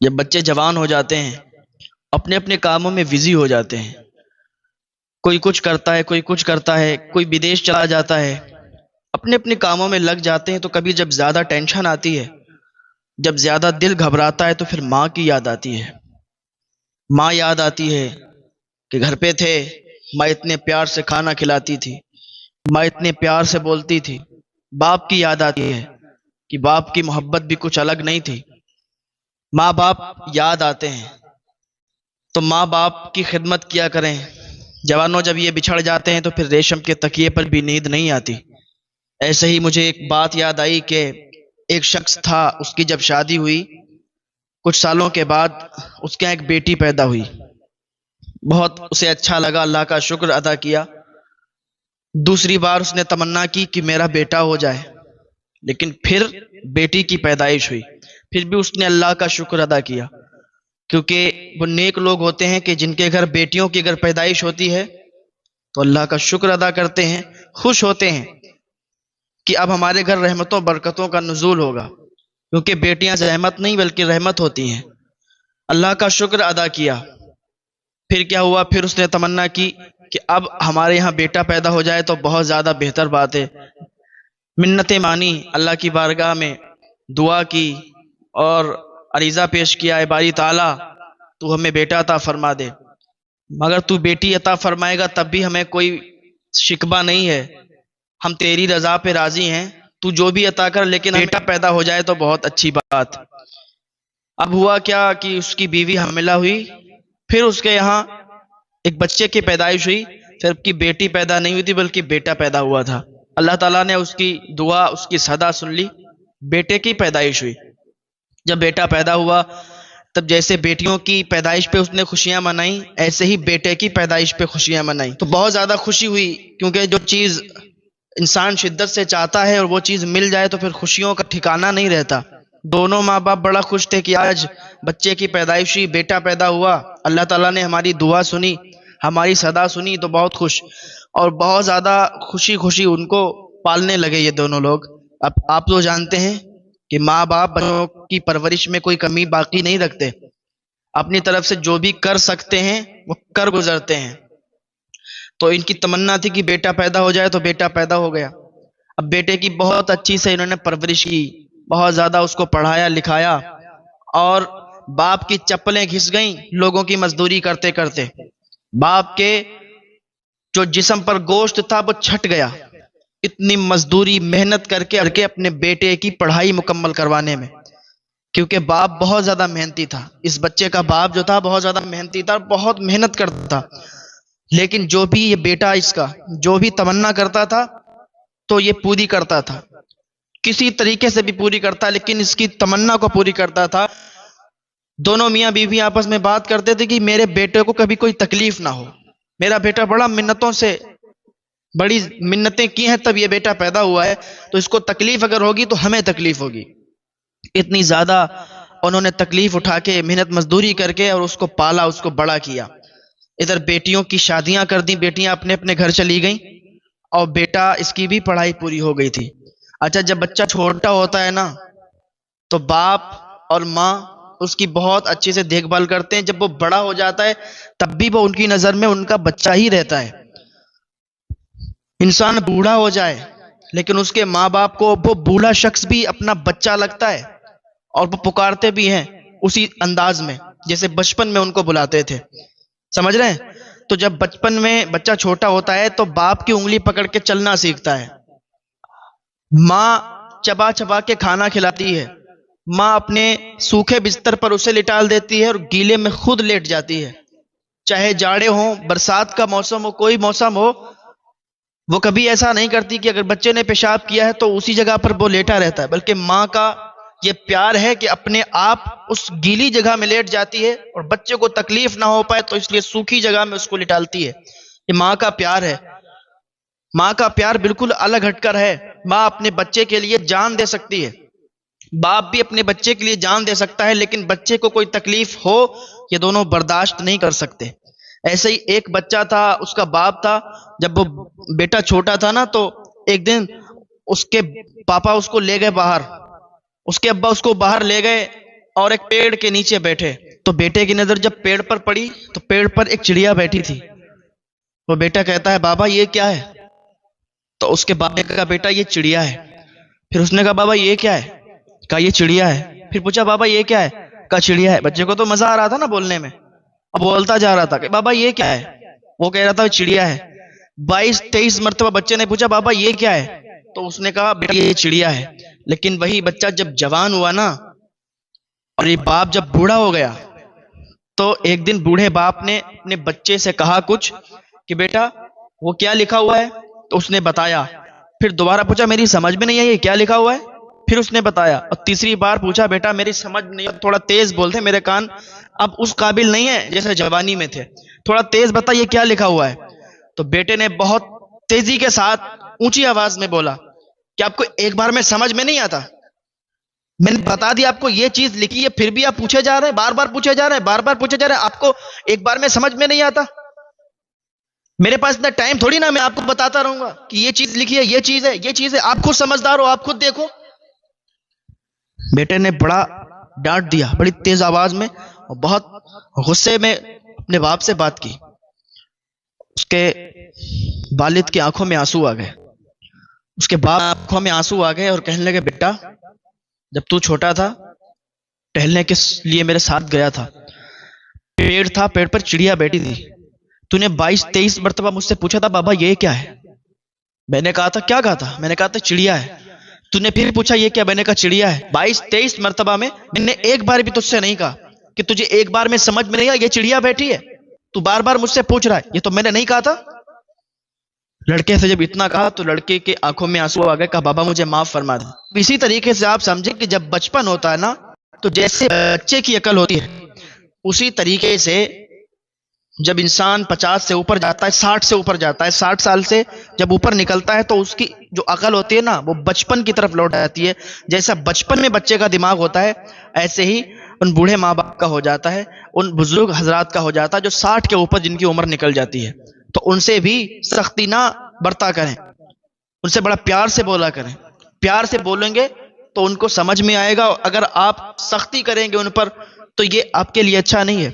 جب بچے جوان ہو جاتے ہیں، اپنے اپنے کاموں میں بزی ہو جاتے ہیں، کوئی کچھ کرتا ہے، کوئی کچھ کرتا ہے، کوئی بدیش چلا جاتا ہے، اپنے اپنے کاموں میں لگ جاتے ہیں، تو کبھی جب زیادہ ٹینشن آتی ہے، جب زیادہ دل گھبراتا ہے، تو پھر ماں کی یاد آتی ہے۔ ماں یاد آتی ہے کہ گھر پہ تھے، ماں اتنے پیار سے کھانا کھلاتی تھی، ماں اتنے پیار سے بولتی تھی۔ باپ کی یاد آتی ہے کہ باپ کی محبت بھی کچھ الگ نہیں تھی۔ ماں باپ یاد آتے ہیں تو ماں باپ کی خدمت کیا کریں۔ جوانوں جب یہ بچھڑ جاتے ہیں تو پھر ریشم کے تکیے پر بھی نیند نہیں آتی۔ ایسے ہی مجھے ایک بات یاد آئی کہ ایک شخص تھا، اس کی جب شادی ہوئی، کچھ سالوں کے بعد اس کے یہاں ایک بیٹی پیدا ہوئی۔ بہت اسے اچھا لگا، اللہ کا شکر ادا کیا۔ دوسری بار اس نے تمنا کی کہ میرا بیٹا ہو جائے، لیکن پھر بیٹی کی پیدائش ہوئی۔ پھر بھی اس نے اللہ کا شکر ادا کیا، کیونکہ وہ نیک لوگ ہوتے ہیں کہ جن کے گھر بیٹیوں کی اگر پیدائش ہوتی ہے تو اللہ کا شکر ادا کرتے ہیں، خوش ہوتے ہیں کہ اب ہمارے گھر رحمتوں برکتوں کا نزول ہوگا، کیونکہ بیٹیاں رحمت نہیں بلکہ رحمت ہوتی ہیں۔ اللہ کا شکر ادا کیا۔ پھر کیا ہوا؟ پھر اس نے تمنا کی کہ اب ہمارے یہاں بیٹا پیدا ہو جائے تو بہت زیادہ بہتر بات ہے۔ منتیں مانی، اللہ کی بارگاہ میں دعا کی اور عریضہ پیش کیا، اے باری تعالیٰ تو ہمیں بیٹا عطا فرما دے، مگر تو بیٹی عطا فرمائے گا تب بھی ہمیں کوئی شکوہ نہیں ہے، ہم تیری رضا پہ راضی ہیں، تو جو بھی عطا کر، لیکن بیٹا پیدا ہو جائے تو بہت اچھی بات۔ اب ہوا کیا کہ اس کی بیوی حاملہ ہوئی، پھر اس کے یہاں ایک بچے کی پیدائش ہوئی، پھر اب کی بیٹی پیدا نہیں ہوئی تھی بلکہ بیٹا پیدا ہوا تھا۔ اللہ تعالیٰ نے اس کی دعا، اس کی صدا سن لی، بیٹے کی پیدائش ہوئی۔ جب بیٹا پیدا ہوا تب جیسے بیٹیوں کی پیدائش پہ اس نے خوشیاں منائیں، ایسے ہی بیٹے کی پیدائش پہ خوشیاں منائیں، تو بہت زیادہ خوشی ہوئی، کیونکہ جو چیز انسان شدت سے چاہتا ہے اور وہ چیز مل جائے تو پھر خوشیوں کا ٹھکانہ نہیں رہتا۔ دونوں ماں باپ بڑا خوش تھے کہ آج بچے کی پیدائش ہوئی، بیٹا پیدا ہوا، اللہ تعالیٰ نے ہماری دعا سنی، ہماری صدا سنی، تو بہت خوش اور بہت زیادہ خوشی خوشی ان کو پالنے لگے یہ دونوں لوگ۔ اب آپ تو جانتے ہیں کہ ماں باپ بچوں کی پرورش میں کوئی کمی باقی نہیں رکھتے، اپنی طرف سے جو بھی کر سکتے ہیں وہ کر گزرتے ہیں۔ تو ان کی تمنا تھی کہ بیٹا پیدا ہو جائے، تو بیٹا پیدا ہو گیا۔ اب بیٹے کی بہت اچھی سے انہوں نے پرورش کی، بہت زیادہ اس کو پڑھایا لکھایا، اور باپ کی چپلیں گھس گئیں لوگوں کی مزدوری کرتے کرتے۔ باپ کے جو جسم پر گوشت تھا وہ چھٹ گیا، اتنی مزدوری محنت کر کے اپنے بیٹے کی پڑھائی مکمل کروانے میں، کیونکہ باپ بہت زیادہ محنتی تھا۔ اس بچے کا باپ جو تھا بہت زیادہ محنتی تھا، بہت محنت کرتا تھا، لیکن جو بھی یہ بیٹا اس کا جو بھی تمنا کرتا تھا تو یہ پوری کرتا تھا، کسی طریقے سے بھی پوری کرتا، لیکن اس کی تمنا کو پوری کرتا تھا۔ دونوں میاں بیوی آپس میں بات کرتے تھے کہ میرے بیٹے کو کبھی کوئی تکلیف نہ ہو، میرا بیٹا بڑا منتوں سے بڑی منتیں کی ہیں تب یہ بیٹا پیدا ہوا ہے، تو اس کو تکلیف اگر ہوگی تو ہمیں تکلیف ہوگی۔ اتنی زیادہ انہوں نے تکلیف اٹھا کے محنت مزدوری کر کے اور اس کو پالا، اس کو بڑا کیا۔ ادھر بیٹیوں کی شادیاں کر دیں، بیٹیاں اپنے اپنے گھر چلی گئیں، اور بیٹا اس کی بھی پڑھائی پوری ہو گئی تھی۔ اچھا، جب بچہ چھوٹا ہوتا ہے نا تو باپ اور ماں اس کی بہت اچھے سے دیکھ بھال کرتے ہیں، جب وہ بڑا ہو جاتا ہے تب بھی وہ ان کی نظر میں ان کا بچہ ہی رہتا ہے۔ انسان بوڑھا ہو جائے لیکن اس کے ماں باپ کو وہ بوڑھا شخص بھی اپنا بچہ لگتا ہے، اور وہ پکارتے بھی ہیں اسی انداز میں جیسے بچپن میں ان کو بلاتے تھے، سمجھ رہے ہیں؟ تو جب بچپن میں بچہ چھوٹا ہوتا ہے تو باپ کی انگلی پکڑ کے چلنا سیکھتا ہے، ماں چبا چبا کے کھانا کھلاتی ہے، ماں اپنے سوکھے بستر پر اسے لٹال دیتی ہے اور گیلے میں خود لیٹ جاتی ہے، چاہے جاڑے ہوں، برسات کا موسم ہو، کوئی موسم ہو، وہ کبھی ایسا نہیں کرتی کہ اگر بچے نے پیشاب کیا ہے تو اسی جگہ پر وہ لیٹا رہتا ہے، بلکہ ماں کا یہ پیار ہے کہ اپنے آپ اس گیلی جگہ میں لیٹ جاتی ہے اور بچے کو تکلیف نہ ہو پائے تو اس لیے سوکھی جگہ میں اس کو لٹالتی ہے۔ یہ ماں کا پیار ہے۔ ماں کا پیار بالکل الگ ہٹ کر ہے۔ ماں اپنے بچے کے لیے جان دے سکتی ہے، باپ بھی اپنے بچے کے لیے جان دے سکتا ہے، لیکن بچے کو کوئی تکلیف ہو یہ دونوں برداشت نہیں کر سکتے۔ ایسے ہی ایک بچہ تھا، اس کا باپ تھا، جب وہ بیٹا چھوٹا تھا نا تو ایک دن اس کے پاپا اس کو لے گئے باہر، اس کے ابا اس کو باہر لے گئے اور ایک پیڑ کے نیچے بیٹھے، تو بیٹے کی نظر جب پیڑ پر پڑی تو پیڑ پر ایک چڑیا بیٹھی تھی۔ وہ بیٹا کہتا ہے بابا یہ کیا ہے؟ تو اس کے باپ نے کہا بیٹا یہ چڑیا ہے۔ پھر اس نے کہا بابا یہ کیا ہے؟ کہا یہ چڑیا ہے۔ پھر پوچھا بابا یہ کیا ہے؟ کہا چڑیا ہے۔ بچے کو تو مزہ آ رہا تھا نا بولنے میں، اب بولتا جا رہا تھا کہ بابا یہ کیا ہے؟ وہ کہہ رہا تھا چڑیا ہے۔ 22-23 مرتبہ بچے نے پوچھا بابا یہ کیا ہے؟ تو اس نے کہا بیٹا یہ چڑیا ہے۔ لیکن وہی بچہ جب جوان ہوا نا، اور یہ باپ جب بوڑھا ہو گیا، تو ایک دن بوڑھے باپ نے اپنے بچے سے کہا کچھ کہ بیٹا وہ کیا لکھا ہوا ہے؟ تو اس نے بتایا۔ پھر دوبارہ پوچھا میری سمجھ میں نہیں آئی یہ کیا لکھا ہوا ہے؟ پھر اس نے بتایا، اور تیسری بار پوچھا بیٹا میری سمجھ نہیں، تھوڑا تیز بولتے، میرے کان اب اس قابل نہیں ہے جیسے جوانی میں تھے، تھوڑا تیز بتا یہ کیا لکھا ہوا ہے؟ تو بیٹے نے بہت تیزی کے ساتھ اونچی آواز میں بولا کہ آپ کو ایک بار میں سمجھ میں نہیں آتا؟ میں نے بتا دیا آپ کو یہ چیز لکھی ہے، پھر بھی آپ پوچھے جا رہے ہیں، بار بار پوچھے جا رہے ہیں، بار بار پوچھے جا رہے ہیں، آپ کو ایک بار میں سمجھ میں نہیں آتا؟ میرے پاس اتنا ٹائم تھوڑی نا میں آپ کو بتاتا رہوں گا کہ یہ چیز لکھی ہے، یہ چیز ہے، یہ چیز ہے، آپ خود سمجھدار ہو، آپ خود دیکھو۔ بیٹے نے بڑا ڈانٹ دیا بڑی تیز آواز میں، اور بہت غصے میں اپنے باپ سے بات کی۔ اس کے والد کی آنکھوں میں آنسو آ گئے، اس کے باپ آنکھوں میں آنسو آ گئے اور کہنے لگے بیٹا جب تو چھوٹا تھا ٹہلنے کے لیے میرے ساتھ گیا تھا، پیڑ تھا، پیڑ پر چڑیا بیٹھی تھی، تو نے 22-23 مرتبہ مجھ سے پوچھا تھا بابا یہ کیا ہے؟ میں نے کہا تھا کیا کہا تھا؟ میں نے کہا تھا چڑیا ہے۔ تو نے پھر پوچھا یہ کیا؟ میں نے کہا چڑیا ہے۔ 22-23 مرتبہ میں نے ایک بار بھی تجھ سے نہیں کہا کہ تجھے ایک بار میں سمجھ میں نہیں آیا یہ چڑیا بیٹھی ہے، تو بار بار مجھ سے پوچھ رہا ہے یہ تو میں نے نہیں کہا تھا؟ لڑکے سے جب اتنا کہا تو لڑکے کے آنکھوں میں آنسو آ گئے، کہا بابا مجھے معاف فرما دے۔ اسی طریقے سے آپ سمجھیں کہ جب بچپن ہوتا ہے نا، تو جیسے بچے کی عقل ہوتی ہے، اسی طریقے سے جب انسان 50 سے اوپر جاتا ہے، 60 سے اوپر جاتا ہے، 60 سال سے جب اوپر نکلتا ہے، تو اس کی جو عقل ہوتی ہے نا وہ بچپن کی طرف لوٹ جاتی ہے۔ جیسا بچپن میں بچے کا دماغ ہوتا ہے، ایسے ہی ان بوڑھے ماں باپ کا ہو جاتا ہے، ان بزرگ حضرات کا ہو جاتا ہے جو 60 کے اوپر جن کی عمر نکل جاتی ہے۔ تو ان سے بھی سختی نہ برتا کریں، ان سے بڑا پیار سے بولا کریں، پیار سے بولیں گے تو ان کو سمجھ میں آئے گا۔ اگر آپ سختی کریں گے ان پر تو یہ آپ کے لیے اچھا نہیں ہے۔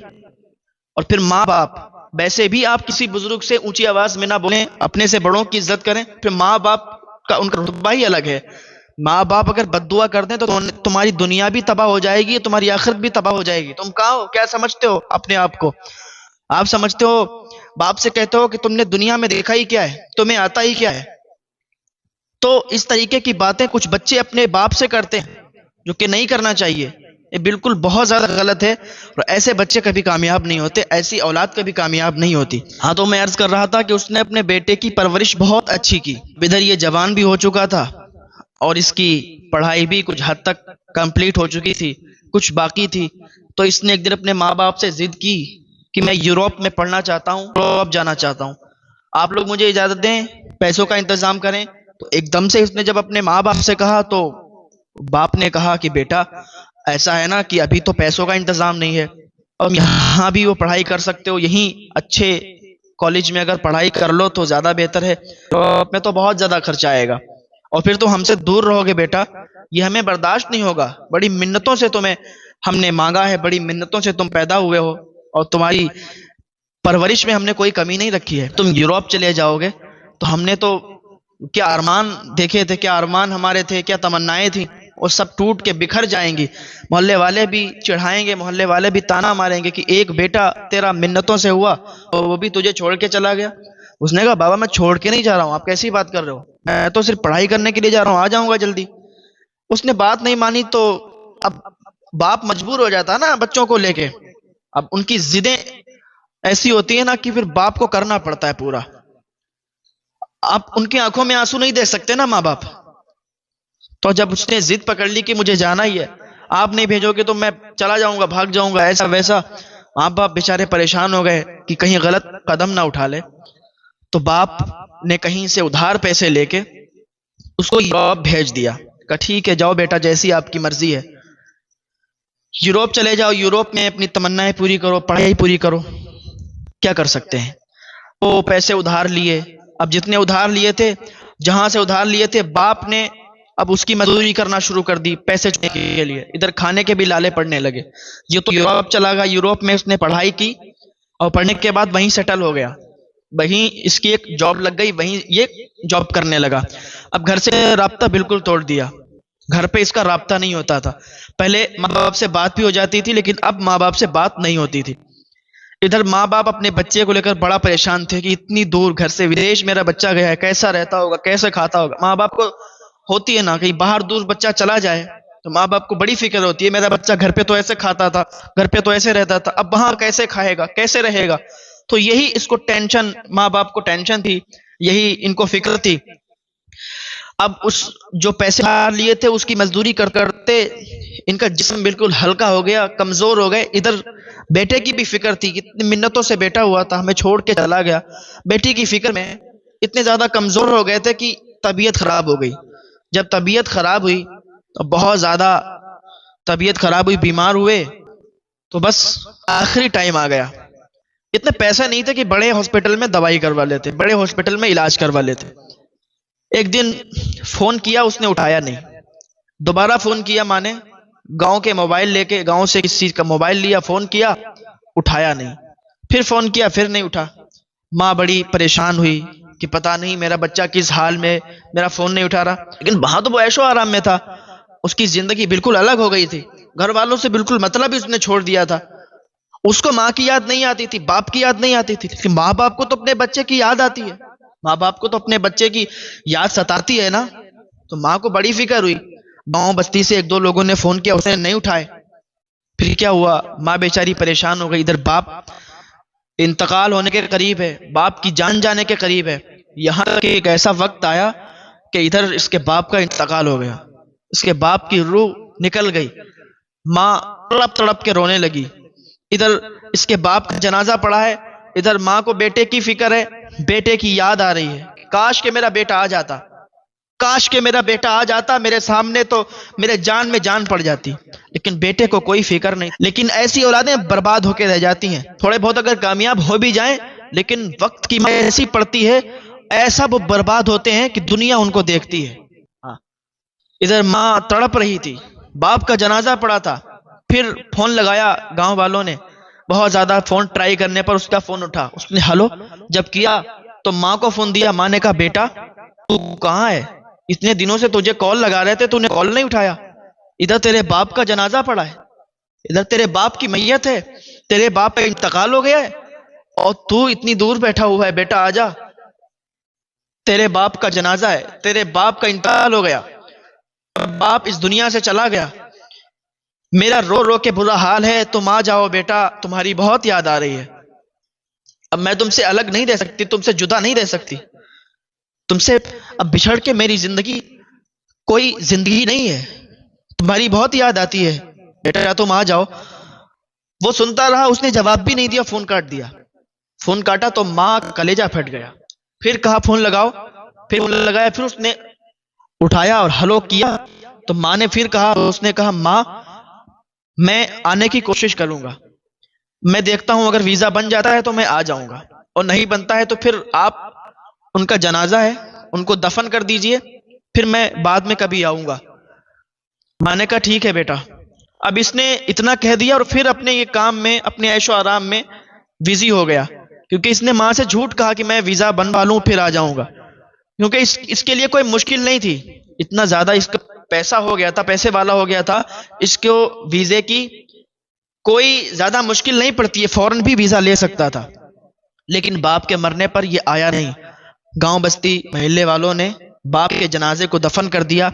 اور پھر ماں باپ، ویسے بھی آپ کسی بزرگ سے اونچی آواز میں نہ بولیں، اپنے سے بڑوں کی عزت کریں۔ پھر ماں باپ کا ان کا رتبہ ہی الگ ہے، ماں باپ اگر بد دعا کر دیں تو تمہاری دنیا بھی تباہ ہو جائے گی، تمہاری آخرت بھی تباہ ہو جائے گی۔ تم کہاں ہو؟ کیا سمجھتے ہو اپنے آپ کو؟ آپ سمجھتے ہو، باپ سے کہتے ہو کہ تم نے دنیا میں دیکھا ہی کیا ہے، تمہیں آتا ہی کیا ہے؟ تو اس طریقے کی باتیں کچھ بچے اپنے باپ سے کرتے ہیں جو کہ نہیں کرنا چاہیے، یہ بالکل بہت زیادہ غلط ہے، اور ایسے بچے کبھی کامیاب نہیں ہوتے، ایسی اولاد کبھی کامیاب نہیں ہوتی۔ ہاں تو میں عرض کر رہا تھا کہ اس نے اپنے بیٹے کی پرورش بہت اچھی کی، ادھر یہ جوان بھی ہو چکا تھا اور اس کی پڑھائی بھی کچھ حد تک کمپلیٹ ہو چکی تھی، کچھ باقی تھی۔ تو اس نے ایک دن اپنے ماں باپ سے ضد کی کہ میں یوروپ میں پڑھنا چاہتا ہوں، یوروپ جانا چاہتا ہوں، آپ لوگ مجھے اجازت دیں، پیسوں کا انتظام کریں۔ تو ایک دم سے اس نے جب اپنے ماں باپ سے کہا تو باپ نے کہا کہ بیٹا ایسا ہے نا کہ ابھی تو پیسوں کا انتظام نہیں ہے، اور یہاں بھی وہ پڑھائی کر سکتے ہو، یہیں اچھے کالج میں اگر پڑھائی کر لو تو زیادہ بہتر ہے، یوروپ میں تو بہت زیادہ خرچہ آئے گا، اور پھر تم ہم سے دور رہو گے بیٹا، یہ ہمیں برداشت نہیں ہوگا، بڑی منتوں سے تمہیں ہم نے مانگا ہے، بڑی منتوں سے تم پیدا ہوئے ہو، اور تمہاری پرورش میں ہم نے کوئی کمی نہیں رکھی ہے، تم یوروپ چلے جاؤ گے تو ہم نے تو کیا ارمان دیکھے تھے، کیا ارمان ہمارے تھے، کیا تمنائیں تھیں، وہ سب ٹوٹ کے بکھر جائیں گی، محلے والے بھی چڑھائیں گے، محلے والے بھی تانا ماریں گے کہ ایک بیٹا تیرا منتوں سے ہوا اور وہ بھی تجھے چھوڑ کے چلا گیا۔ اس نے کہا بابا میں چھوڑ کے نہیں جا رہا ہوں، آپ کیسی بات کر رہے ہو، میں تو صرف پڑھائی کرنے کے لیے جا رہا ہوں، آ جاؤں گا جلدی۔ اس نے بات نہیں مانی تو اب باپ مجبور ہو جاتا نا بچوں کو لے کے، اب ان کی ضدیں ایسی ہوتی ہیں نا کہ پھر باپ کو کرنا پڑتا ہے پورا۔ آپ ان کی آنکھوں میں آنسو نہیں دیکھ سکتے نا ماں باپ، تو جب اس نے ضد پکڑ لی کہ مجھے جانا ہی ہے، آپ نہیں بھیجو گے تو میں چلا جاؤں گا، بھاگ جاؤں گا، ایسا ویسا، ماں باپ بیچارے پریشان ہو گئے کہ کہیں غلط قدم نہ اٹھا لے۔ تو باپ نے کہیں سے ادھار پیسے لے کے اس کو یوروپ بھیج دیا، کہا ٹھیک ہے جاؤ بیٹا جیسی آپ کی مرضی ہے، یوروپ چلے جاؤ، یوروپ میں اپنی تمنائیں پوری کرو، پڑھائی پوری کرو، کیا کر سکتے ہیں۔ وہ پیسے ادھار لیے، اب جتنے ادھار لیے تھے، جہاں سے ادھار لیے تھے، باپ نے اب اس کی مزدوری کرنا شروع کر دی پیسے کے لیے، ادھر کھانے کے بھی لالے پڑنے لگے. یہ تو یورپ چلا گیا، یورپ میں اس نے پڑھائی کی اور پڑھنے کے بعد وہیں سیٹل ہو گیا، وہیں اس کی ایک جاب لگ گئی، وہیں یہ جاب کرنے لگا. اب گھر سے رابطہ بالکل توڑ دیا، گھر پہ اس کا رابطہ نہیں ہوتا تھا. پہلے ماں باپ سے بات بھی ہو جاتی تھی لیکن اب ماں باپ سے بات نہیں ہوتی تھی. ادھر ماں باپ اپنے بچے کو لے کر بڑا پریشان تھے کہ اتنی دور گھر سے ودیش میرا بچہ گیا ہے، کیسا رہتا ہوگا، کیسے کھاتا ہوگا. ماں باپ کو ہوتی ہے نا، کہیں باہر دور بچہ چلا جائے تو ماں باپ کو بڑی فکر ہوتی ہے، میرا بچہ گھر پہ تو ایسے کھاتا تھا، گھر پہ تو ایسے رہتا تھا، اب وہاں کیسے کھائے گا، کیسے رہے گا. تو یہی اس کو ٹینشن، ماں باپ کو ٹینشن تھی، یہی ان کو فکر تھی. اب اس جو پیسے لیے تھے اس کی مزدوری کرتے ان کا جسم بالکل ہلکا ہو گیا، کمزور ہو گئے. ادھر بیٹے کی بھی فکر تھی، اتنی منتوں سے بیٹا ہوا تھا، ہمیں چھوڑ کے چلا گیا. بیٹی کی فکر میں اتنے زیادہ کمزور ہو گئے تھے کہ طبیعت خراب ہو گئی. جب طبیعت خراب ہوئی تو بہت زیادہ طبیعت خراب ہوئی، بیمار ہوئے، تو بس آخری ٹائم آ گیا. اتنے پیسے نہیں تھے کہ بڑے ہاسپٹل میں دوائی کروا لیتے، بڑے ہاسپٹل میں علاج کروا لیتے. ایک دن فون کیا، اس نے اٹھایا نہیں. دوبارہ فون کیا ماں نے، گاؤں کے موبائل لے کے، گاؤں سے کسی چیز کا موبائل لیا، فون کیا، اٹھایا نہیں. پھر فون کیا، پھر نہیں اٹھا. ماں بڑی پریشان ہوئی کہ پتا نہیں میرا بچہ کس حال میں، میرا فون نہیں اٹھا رہا. لیکن وہاں تو وہ عیش و آرام میں تھا، اس کی زندگی بالکل الگ ہو گئی تھی، گھر والوں سے بالکل مطلب ہی اس نے چھوڑ دیا تھا. اس کو ماں کی یاد نہیں آتی تھی، باپ کی یاد نہیں آتی تھی، لیکن ماں باپ کو تو اپنے بچے کی یاد آتی ہے. ماں باپ کو تو اپنے بچے کی یاد ستاتی ہے نا. تو ماں کو بڑی فکر ہوئی. گاؤں بستی سے ایک دو لوگوں نے فون کیا، اس نے نہیں اٹھائے. پھر کیا ہوا، ماں بیچاری پریشان ہو گئی. ادھر باپ انتقال ہونے کے قریب ہے، باپ کی جان جانے کے قریب ہے. یہاں تک کہ ایک ایسا وقت آیا کہ ادھر اس کے باپ کا انتقال ہو گیا، اس کے باپ کی روح نکل گئی. ماں تڑپ تڑپ کے رونے لگی. ادھر اس کے باپ کا جنازہ پڑا ہے، ادھر ماں کو بیٹے کی فکر ہے، بیٹے کی یاد آ رہی ہے. کاش کہ میرا بیٹا آ جاتا، کاش کہ میرا بیٹا آ جاتا میرے سامنے، تو میرے جان میں جان پڑ جاتی. لیکن بیٹے کو کوئی فکر نہیں. لیکن ایسی اولادیں برباد ہو کے رہ جاتی ہیں. تھوڑے بہت اگر کامیاب ہو بھی جائیں لیکن وقت کی مار ایسی پڑتی ہے، ایسا وہ برباد ہوتے ہیں کہ دنیا ان کو دیکھتی ہے. ہاں، ادھر ماں تڑپ رہی تھی، باپ کا جنازہ پڑا تھا. پھر فون لگایا گاؤں والوں نے، بہت زیادہ فون ٹرائی کرنے پر اس کا فون اٹھا. اس نے ہلو جب کیا تو ماں کو فون دیا. ماں نے کہا بیٹا تو کہاں ہے، اتنے دنوں سے تجھے کال لگا رہے تھے، تو نے کال نہیں اٹھایا. ادھر تیرے باپ کا جنازہ پڑا ہے، ادھر تیرے باپ کی میت ہے، تیرے باپ کا انتقال ہو گیا ہے اور تو اتنی دور بیٹھا ہوا ہے. بیٹا آ جا، تیرے باپ کا جنازہ ہے، تیرے باپ کا انتقال ہو گیا، باپ اس دنیا سے چلا گیا. میرا رو رو کے برا حال ہے، تم آ جاؤ بیٹا، تمہاری بہت یاد آ رہی ہے. اب میں تم سے الگ نہیں رہ سکتی، تم سے جدا نہیں رہ سکتی، تم سے اب بچھڑ کے میری زندگی کوئی زندگی نہیں ہے، تمہاری بہت یاد آتی ہے بیٹا، تم آ جاؤ. وہ سنتا رہا، اس نے جواب بھی نہیں دیا، فون کاٹ دیا. فون کاٹا تو ماں کا کلیجہ پھٹ گیا. پھر کہا فون لگاؤ، پھر فون لگایا، پھر اس نے اٹھایا اور ہلو کیا تو ماں نے پھر کہا، اس نے کہا ماں میں آنے کی کوشش کروں گا، میں دیکھتا ہوں اگر ویزا بن جاتا ہے تو میں آ جاؤں گا، اور نہیں بنتا ہے تو پھر آپ ان کا جنازہ ہے ان کو دفن کر دیجئے، پھر میں بعد میں کبھی آؤں گا. میں نے کہا ٹھیک ہے بیٹا. اب اس نے اتنا کہہ دیا اور پھر اپنے یہ کام میں، اپنے عیش و آرام میں بزی ہو گیا، کیونکہ اس نے ماں سے جھوٹ کہا کہ میں ویزا بنوا لوں پھر آ جاؤں گا، کیونکہ اس کے لیے کوئی مشکل نہیں تھی. اتنا زیادہ اس کا پیسہ ہو گیا تھا، پیسے والا ہو گیا تھا، اس کو ویزے کی کوئی زیادہ مشکل نہیں پڑتی ہے، فوراً بھی ویزا لے سکتا تھا. لیکن باپ کے مرنے پر یہ آیا نہیں. گاؤں بستی محلے والوں نے باپ کے جنازے کو دفن کر دیا.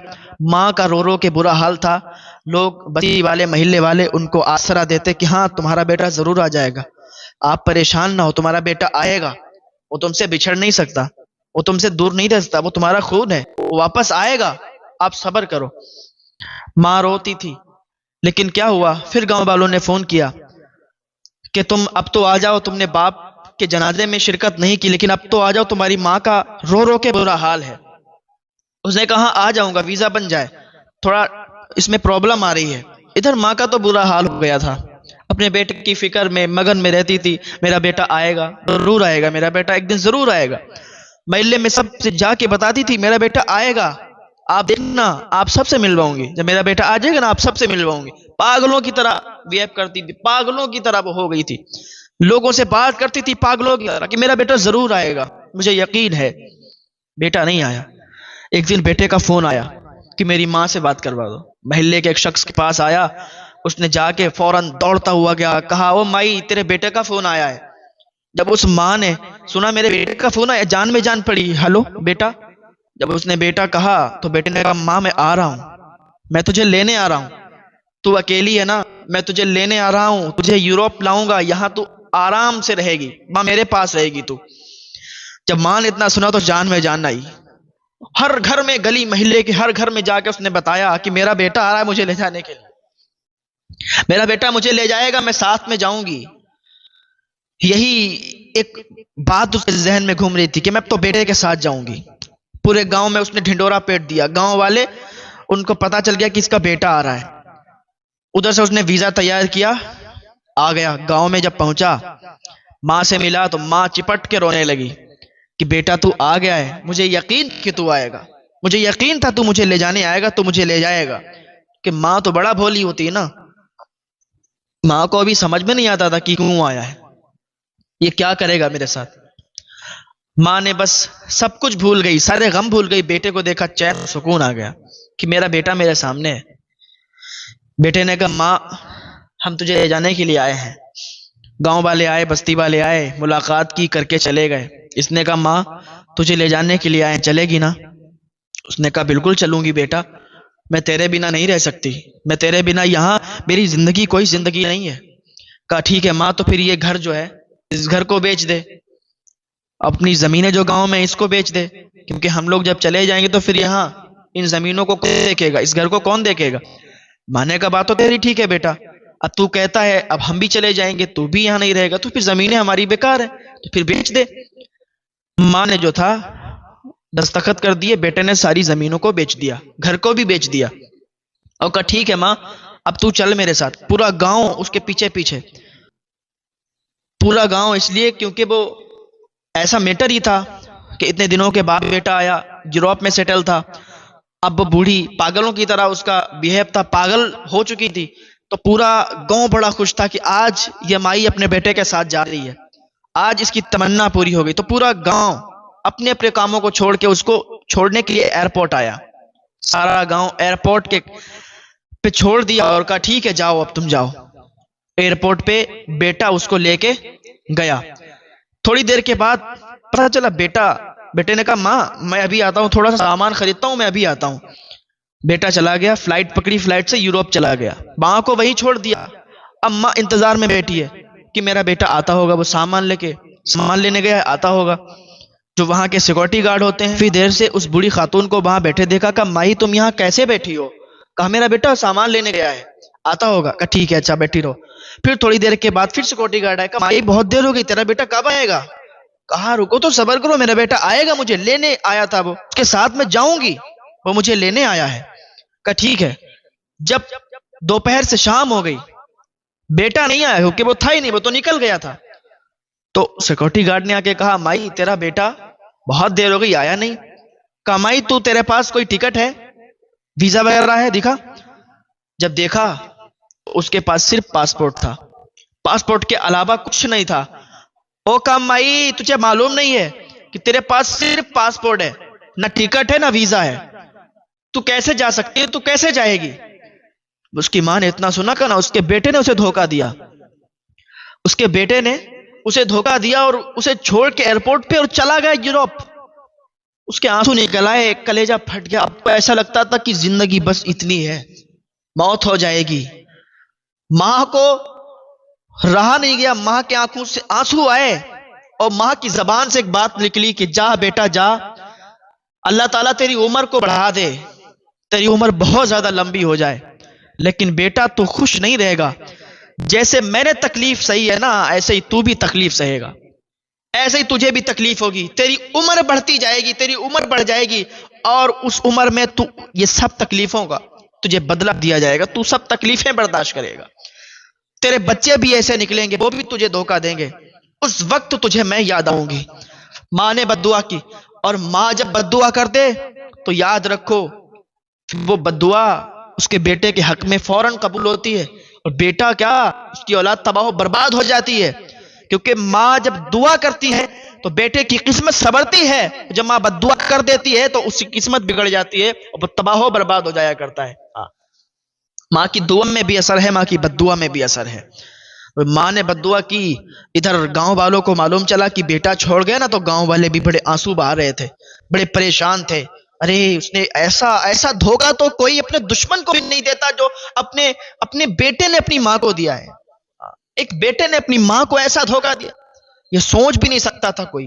ماں کا رو رو کے برا حال تھا. لوگ بستی والے، محلے والے ان کو آسرا دیتے کہ ہاں تمہارا بیٹا ضرور آ جائے گا، آپ پریشان نہ ہو، تمہارا بیٹا آئے گا، وہ تم سے بچھڑ نہیں سکتا، وہ تم سے دور نہیں رہ سکتا، وہ تمہارا خون ہے، وہ واپس آئے گا، آپ صبر کرو. ماں روتی تھی. لیکن کیا ہوا، پھر گاؤں والوں نے فون کیا کہ تم اب تو آ جاؤ، تم نے باپ کے جنازے میں شرکت نہیں کی لیکن اب تو آ جاؤ، تمہاری ماں کا رو رو کے برا حال ہے. اس نے کہا آ جاؤں گا، ویزا بن جائے، تھوڑا اس میں پرابلم آ رہی ہے. ادھر ماں کا تو برا حال ہو گیا تھا، اپنے بیٹے کی فکر میں مگن میں رہتی تھی. میرا بیٹا آئے گا، ضرور آئے گا، میرا بیٹا ایک دن ضرور آئے گا. محلے میں سب سے جا کے بتاتی تھی میرا بیٹا آئے گا، آپ دیکھنا آپ سب سے ملواؤں گی، جب میرا بیٹا آ جائے گا نا آپ سب سے ملواؤں گی۔ پاگلوں کی طرح بہیو کرتی تھی، پاگلوں کی طرح وہ ہو گئی تھی، لوگوں سے بات کرتی تھی پاگلوں کی طرح کہ میرا بیٹا ضرور آئے گا، مجھے یقین ہے۔ بیٹا نہیں آیا۔ ایک دن بیٹے کا فون آیا کہ میری ماں سے بات کروا دو۔ محلے کے ایک شخص کے پاس آیا، اس نے جا کے فوراً دوڑتا ہوا گیا، کہا او مائی تیرے بیٹے کا فون آیا ہے۔ جب اس ماں نے سنا میرے بیٹے کا فون آیا، جان میں جان پڑی، ہلو بیٹا۔ جب اس نے بیٹا کہا تو بیٹے نے کہا ماں میں آ رہا ہوں، میں تجھے لینے آ رہا ہوں، تو اکیلی ہے نا، میں تجھے لینے آ رہا ہوں، تجھے یوروپ لاؤں گا، یہاں تو آرام سے رہے گی، ماں میرے پاس رہے گی تو۔ جب ماں نے اتنا سنا تو جان میں جان آئی، ہر گھر میں، گلی محلے کے ہر گھر میں جا کے اس نے بتایا کہ میرا بیٹا آ رہا ہے مجھے لے جانے کے لیے، میرا بیٹا مجھے لے جائے گا، میں ساتھ میں جاؤں گی۔ یہی ایک بات اس کے ذہن میں گھوم رہی تھی کہ میں اب تو بیٹے کے ساتھ جاؤں گی۔ پورے گاؤں میں اس نے ڈھنڈورا پیٹ دیا، گاؤں والے ان کو پتا چل گیا کہ اس کا بیٹا آ رہا ہے۔ ادھر سے اس نے ویزا تیار کیا، آ گیا گاؤں میں۔ جب پہنچا ماں سے ملا تو ماں چپٹ کے رونے لگی کہ بیٹا تو آ گیا ہے، مجھے یقین کہ تو آئے گا، مجھے یقین تھا تو مجھے لے جانے آئے گا، تو مجھے لے جائے گا۔ کہ ماں تو بڑا بھولی ہوتی ہے نا، ماں کو ابھی سمجھ میں نہیں آتا تھا کہ کیوں آیا ہے، یہ کیا کرے گا میرے ساتھ۔ ماں نے بس سب کچھ بھول گئی، سارے غم بھول گئی، بیٹے کو دیکھا چین سکون آ گیا کہ میرا بیٹا میرے سامنے ہے۔ بیٹے نے کہا ماں ہم تجھے لے جانے کے لیے آئے ہیں۔ گاؤں والے آئے، بستی والے آئے، ملاقات کی، کر کے چلے گئے۔ اس نے کہا ماں تجھے لے جانے کے لیے آئے، چلے گی نا؟ اس نے کہا بالکل چلوں گی بیٹا، میں تیرے بنا نہیں رہ سکتی، میں تیرے بنا یہاں میری زندگی کوئی زندگی نہیں ہے۔ کہا ٹھیک ہے ماں، تو پھر یہ گھر جو ہے اس گھر کو بیچ دے، اپنی زمینیں جو گاؤں میں اس کو بیچ دے، کیونکہ ہم لوگ جب چلے جائیں گے تو پھر یہاں ان زمینوں کو کون دیکھے گا، اس گھر کو کون دیکھے گا۔ مانے کا بات تو تیری ٹھیک ہے بیٹا، اب تو کہتا ہے اب ہم بھی چلے جائیں گے، تو بھی یہاں نہیں رہے گا، تو پھر زمینیں ہماری بیکار ہیں، تو پھر بیچ دے۔ ماں نے جو تھا دستخط کر دیے، بیٹے نے ساری زمینوں کو بیچ دیا، گھر کو بھی بیچ دیا، اور کہا ٹھیک ہے ماں اب تو چل میرے ساتھ۔ پورا گاؤں اس کے پیچھے پیچھے، پورا گاؤں، اس لیے کیونکہ وہ ایسا میٹر ہی تھا کہ اتنے دنوں کے بعد بیٹا آیا، یوروپ میں سیٹل تھا۔ اب وہ بوڑھی پاگلوں کی طرح اس کا بیہیو تھا، پاگل ہو چکی تھی، تو پورا گاؤں بڑا خوش تھا کہ آج یہ مائی اپنے بیٹے کے ساتھ جا رہی ہے، آج اس کی تمنا پوری ہو گئی۔ تو پورا گاؤں اپنے اپنے کاموں کو چھوڑ کے اس کو چھوڑنے کے لیے ایئرپورٹ آیا، سارا گاؤں ایئرپورٹ کے پہ چھوڑ دیا اور کہا ٹھیک ہے جاؤ اب تم جاؤ۔ ایئرپورٹ پہ بیٹا اس کو لے کے گیا۔ تھوڑی دیر کے بعد پتا چلا بیٹے نے کہا ماں میں ابھی آتا ہوں، تھوڑا سا سامان خریدتا ہوں، میں ابھی آتا ہوں۔ بیٹا چلا گیا، فلائٹ پکڑی، فلائٹ سے یوروپ چلا گیا، ماں کو وہیں چھوڑ دیا۔ اب ماں انتظار میں بیٹھی ہے کہ میرا بیٹا آتا ہوگا، وہ سامان لینے گیا، آتا ہوگا۔ جو وہاں کے سیکورٹی گارڈ ہوتے ہیں، پھر دیر سے اس بوڑھی خاتون کو وہاں بیٹھے دیکھا، کہا مائی تم یہاں کیسے بیٹھی ہو؟ کہا میرا بیٹا سامان لینے گیا ہے، آتا ہوگا۔ کہا ٹھیک ہے اچھا بیٹھی رہو۔ پھر تھوڑی دیر کے بعد پھر سیکورٹی گارڈ آئے، کہا مائی بہت دیر ہو گئی، تیرا بیٹا کب آئے گا؟ کہا رکو تو صبر کرو، میرا بیٹا آئے گا، مجھے لینے آیا تھا، وہ اس کے ساتھ میں جاؤں گی، وہ مجھے لینے آیا ہے۔ کہا ٹھیک ہے۔ جب دوپہر سے شام ہو گئی، بیٹا نہیں آیا کیونکہ وہ تھا ہی نہیں، وہ تو نکل گیا تھا۔ تو سیکورٹی گارڈ نے آ کے کہا مائی تیرا بیٹا بہت دیر ہو گئی آیا نہیں۔ کہا مائی تو تیرے پاس کوئی ٹکٹ ہے، ویزا وغیرہ ہے، دکھا۔ جب دیکھا اس کے پاس صرف پاسپورٹ تھا، پاسپورٹ کے علاوہ کچھ نہیں تھا۔ او کہا مائی تجھے معلوم نہیں ہے کہ تیرے پاس صرف پاسپورٹ ہے، نہ ٹکٹ ہے نہ ویزا ہے، تو کیسے جا سکتی ہے، تو کیسے جائے گی؟ اس کی ماں نے اتنا سنا کہ نا اس کے بیٹے نے اسے دھوکہ دیا، اس کے بیٹے نے اسے دھوکہ دیا اور اسے چھوڑ کے ایئرپورٹ پہ اور چلا گیا یوروپ۔ اس کے آنسو نکل آئے، کلیجہ پھٹ گیا، اب کو ایسا لگتا تھا کہ زندگی بس اتنی ہے، موت ہو جائے گی۔ ماں کو رہا نہیں گیا، ماں کے آنکھوں سے آنسو آئے اور ماں کی زبان سے ایک بات نکلی کہ جا بیٹا جا، اللہ تعالیٰ تیری عمر کو بڑھا دے، تیری عمر بہت زیادہ لمبی ہو جائے، لیکن بیٹا تو خوش نہیں رہے گا، جیسے میں نے تکلیف سہی ہے نا ایسے ہی تو بھی تکلیف سہے گا، ایسے ہی تجھے بھی تکلیف ہوگی، تیری عمر بڑھتی جائے گی، تیری عمر بڑھ جائے گی، اور اس عمر میں تو یہ سب تکلیفوں کا تجھے بدلہ دیا جائے گا، تو سب تکلیفیں برداشت کرے گا، تیرے بچے بھی ایسے نکلیں گے، وہ بھی تجھے دھوکہ دیں گے، اس وقت تجھے میں یاد آؤں گی۔ ماں نے بد دعا کی، اور ماں جب بد دعا کر دے تو یاد رکھو وہ بددعا اس کے بیٹے کے حق میں فوراً قبول ہوتی ہے، اور بیٹا کیا، اس کی اولاد تباہ و برباد ہو جاتی ہے، کیونکہ ماں جب دعا کرتی ہے تو بیٹے کی قسمت سنورتی ہے، جب ماں بددعا کر دیتی ہے تو اس کی قسمت بگڑ جاتی ہے اور وہ تباہ و برباد ہو جایا کرتا ہے۔ ماں کی دعا میں بھی اثر ہے، ماں کی بددعا میں بھی اثر ہے۔ ماں نے بددعا کی، ادھر گاؤں والوں کو معلوم چلا کہ بیٹا چھوڑ گیا نا، تو گاؤں والے بھی بڑے آنسو بہا رہے تھے، بڑے پریشان تھے۔ ارے اس نے ایسا ایسا دھوکہ تو کوئی اپنے دشمن کو بھی نہیں دیتا جو اپنے بیٹے نے اپنی ماں کو دیا ہے۔ ایک بیٹے نے اپنی ماں کو ایسا دھوکہ دیا، یہ سوچ بھی نہیں سکتا تھا کوئی۔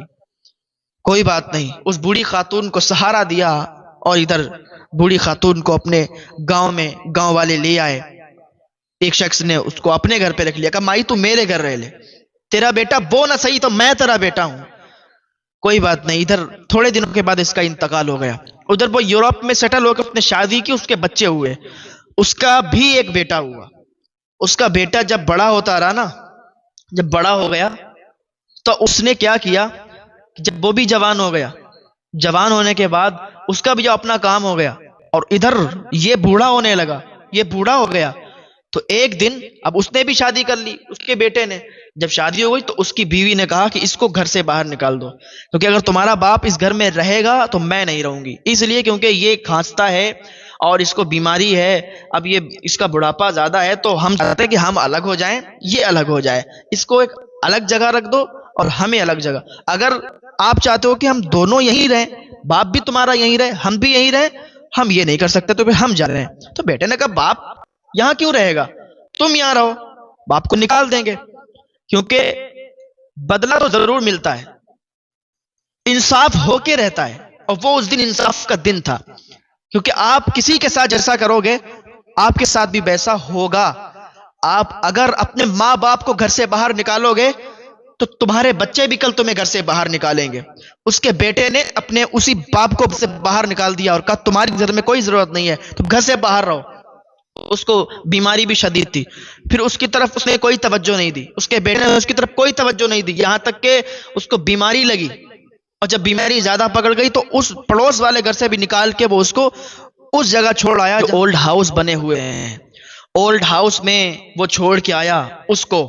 کوئی بات نہیں، اس بوڑھی خاتون کو سہارا دیا، اور ادھر بوڑھی خاتون کو اپنے گاؤں میں گاؤں والے لے آئے۔ ایک شخص نے اس کو اپنے گھر پہ رکھ لیا، کہا مائی تو میرے گھر رہ لے، تیرا بیٹا وہ نہ صحیح تو میں تیرا بیٹا ہوں۔ کوئی بات نہیں، ادھر تھوڑے دنوں کے بعد اس کا انتقال ہو گیا۔ ادھر وہ یورپ میں سیٹل ہو کے اس نے شادی کی، اس کے بچے ہوئے، اس کا بھی ایک بیٹا ہوا۔ اس کا بیٹا جب بڑا ہوتا رہا نا، جب بڑا ہو گیا تو اس نے کیا کیا، جب وہ بھی جوان ہو گیا، جوان ہونے کے بعد اس کا بھی جو اپنا کام ہو گیا، اور ادھر یہ بوڑھا ہونے لگا، یہ بوڑھا ہو گیا۔ تو ایک دن اب اس نے بھی شادی کر لی، اس کے بیٹے نے جب شادی ہو گئی تو اس کی بیوی نے کہا کہ اس کو گھر سے باہر نکال دو، کیونکہ اگر تمہارا باپ اس گھر میں رہے گا تو میں نہیں رہوں گی، اس لیے کیونکہ یہ کھانستا ہے اور اس کو بیماری ہے، اب یہ اس کا بڑھاپا زیادہ ہے، تو ہم چاہتے ہیں کہ ہم الگ ہو جائیں، یہ الگ ہو جائے، اس کو ایک الگ جگہ رکھ دو اور ہمیں الگ جگہ۔ اگر آپ چاہتے ہو کہ ہم دونوں یہیں رہیں، باپ بھی تمہارا یہیں رہے، ہم بھی یہیں رہیں، ہم یہ نہیں کر سکتے تو پھر ہم جا رہے ہیں۔ تو بیٹے نے کہا باپ یہاں کیوں رہے گا، تم یہاں رہو، باپ کو نکال دیں گے، کیونکہ بدلہ تو ضرور ملتا ہے، انصاف ہو کے رہتا ہے، اور وہ اس دن انصاف کا دن تھا، کیونکہ آپ کسی کے ساتھ جیسا کرو گے آپ کے ساتھ بھی ویسا ہوگا۔ آپ اگر اپنے ماں باپ کو گھر سے باہر نکالو گے تو تمہارے بچے بھی کل تمہیں گھر سے باہر نکالیں گے۔ اس کے بیٹے نے اپنے اسی باپ کو سے باہر نکال دیا اور کہا تمہاری گھر میں کوئی ضرورت نہیں ہے، تم گھر سے باہر رہو۔ اس کو بیماری بھی شدید تھی، پھر اس کی طرف اس نے کوئی توجہ نہیں دی، اس کے بیٹے نے اس کی طرف کوئی توجہ نہیں دی، یہاں تک کہ اس کو بیماری لگی، اور جب بیماری زیادہ پکڑ گئی تو اس پڑوس والے گھر سے بھی نکال کے وہ اس کو اس جگہ چھوڑ آیا جو اولڈ ہاؤس بنے ہوئے ہیں، اولڈ ہاؤس میں وہ چھوڑ کے آیا اس کو۔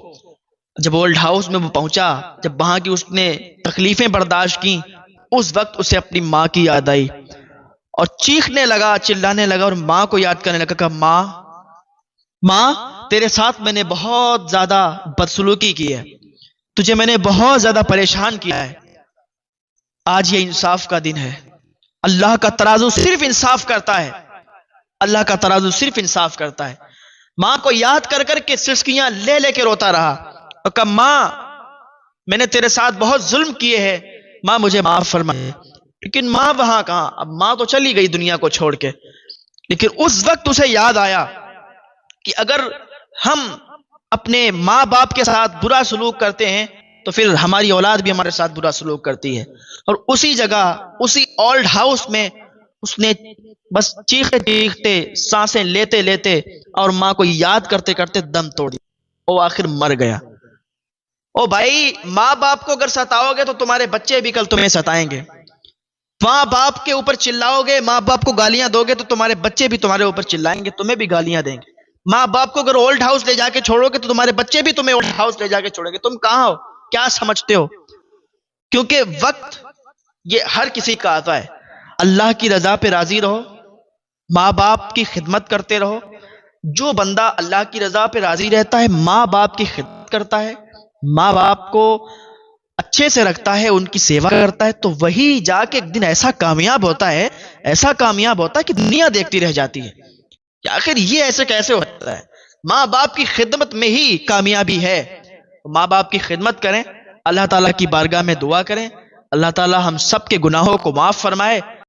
جب اولڈ ہاؤس میں وہ پہنچا، جب وہاں کی اس نے تکلیفیں برداشت کی، اس وقت اسے اپنی ماں کی یاد آئی، اور چیخنے لگا، چلانے لگا، اور ماں کو یاد کرنے لگا کہ ماں تیرے ساتھ میں نے بہت زیادہ بدسلوکی کی ہے، تجھے میں نے بہت زیادہ پریشان کیا ہے، آج یہ انصاف کا دن ہے۔ اللہ کا ترازو صرف انصاف کرتا ہے، اللہ کا ترازو صرف انصاف کرتا ہے۔ ماں کو یاد کر کر کے سسکیاں لے لے کے روتا رہا، اور کہا ماں میں نے تیرے ساتھ بہت ظلم کیے ہیں، ماں مجھے معاف فرما۔ لیکن ماں وہاں کہاں، اب ماں تو چلی گئی دنیا کو چھوڑ کے، لیکن اس وقت اسے یاد آیا کہ اگر ہم اپنے ماں باپ کے ساتھ برا سلوک کرتے ہیں تو پھر ہماری اولاد بھی ہمارے ساتھ برا سلوک کرتی ہے۔ اور اسی جگہ اسی اولڈ ہاؤس میں اس نے بس چیختے چیختے سانسیں لیتے لیتے اور ماں کو یاد کرتے کرتے دم توڑ دیا، وہ آخر مر گیا۔ او بھائی، ماں باپ کو اگر ستاؤ گے تو تمہارے بچے بھی کل تمہیں ستائیں گے، ماں باپ کے اوپر چلاؤ گے، ماں باپ کو گالیاں دو گے تو تمہارے بچے بھی تمہارے اوپر چلائیں گے، تمہیں بھی گالیاں دیں گے۔ ماں باپ کو اگر اولڈ ہاؤس لے جا کے چھوڑو گے تو تمہارے بچے بھی تمہیں اولڈ ہاؤس لے جا کے چھوڑیں گے۔ تم کہاں ہو، کیا سمجھتے ہو؟ کیونکہ وقت یہ ہر کسی کا آتا ہے۔ اللہ کی رضا پہ راضی رہو، ماں باپ کی خدمت کرتے رہو۔ جو بندہ اللہ کی رضا پہ راضی رہتا ہے، ماں باپ کی خدمت کرتا ہے، ماں باپ کو اچھے سے رکھتا ہے، ان کی سیوا کرتا ہے، تو وہی جا کے ایک دن ایسا کامیاب ہوتا ہے، ایسا کامیاب ہوتا ہے کہ دنیا دیکھتی رہ جاتی ہے کہ آخر یہ ایسے کیسے ہوتا ہے۔ ماں باپ کی خدمت میں ہی کامیابی ہے۔ ماں باپ کی خدمت کریں، اللہ تعالیٰ کی بارگاہ میں دعا کریں، اللہ تعالیٰ ہم سب کے گناہوں کو معاف فرمائے۔